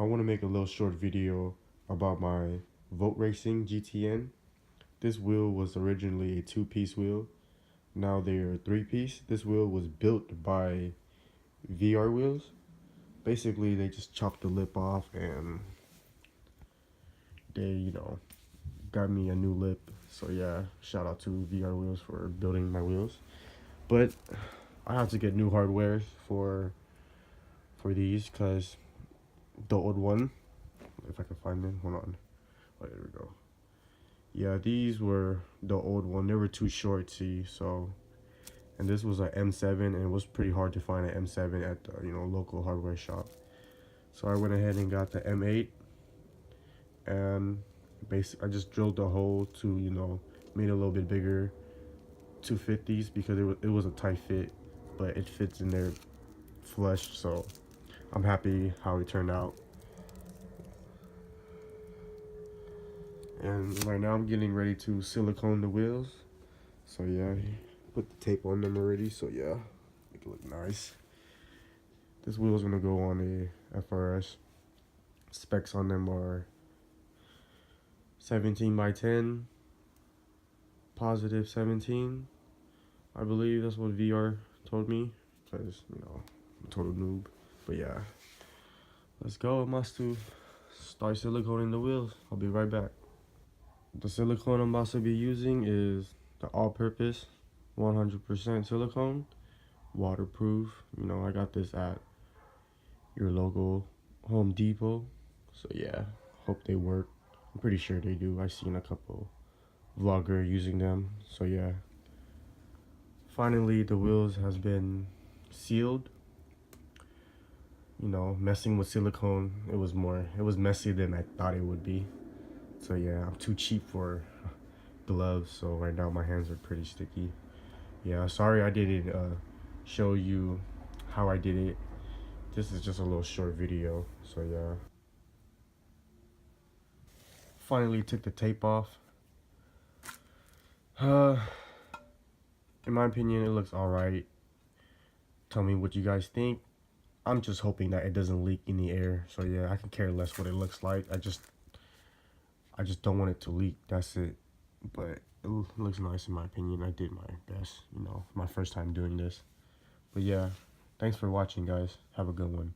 I want to make a little short video about my Vote Racing GTN. This wheel was originally a two-piece wheel. Now they're a three-piece. This wheel was built by VR Wheels. Basically, they just chopped the lip off and they, got me a new lip. So yeah, shout out to VR Wheels for building my wheels. But I have to get new hardware for these because the old one, if I can find it, hold on. Oh, there we go. Yeah, these were the old one. They were too short, see, so. And this was a M7, and it was pretty hard to find an M7 at the, local hardware shop. So I went ahead and got the M8, and basically I just drilled the hole to, made it a little bit bigger, 250s, because it was a tight fit, but it fits in there flush, so I'm happy how it turned out. And right now I'm getting ready to silicone the wheels. So yeah, put the tape on them already. So yeah, make it look nice. This wheel is gonna go on a FRS. Specs on them are 17 by 10, positive 17. I believe that's what VR told me, because I'm a total noob. But yeah, let's go. Must to start siliconing the wheels. I'll be right back. The silicone I'm about to be using is the all-purpose 100% silicone, waterproof. I got this at your local Home Depot. So yeah, hope they work. I'm pretty sure they do. I've seen a couple vlogger using them. So yeah, finally the wheels has been sealed. Messing with silicone, it was messier than I thought it would be. So yeah, I'm too cheap for gloves, so right now my hands are pretty sticky. Yeah, sorry I didn't show you how I did it. This is just a little short video, so yeah. Finally took the tape off. In my opinion, it looks alright. Tell me what you guys think. I'm just hoping that it doesn't leak in the air. So yeah, I can care less what it looks like. I just don't want it to leak. That's it. But it looks nice in my opinion. I did my best. My first time doing this. But yeah, thanks for watching, guys. Have a good one.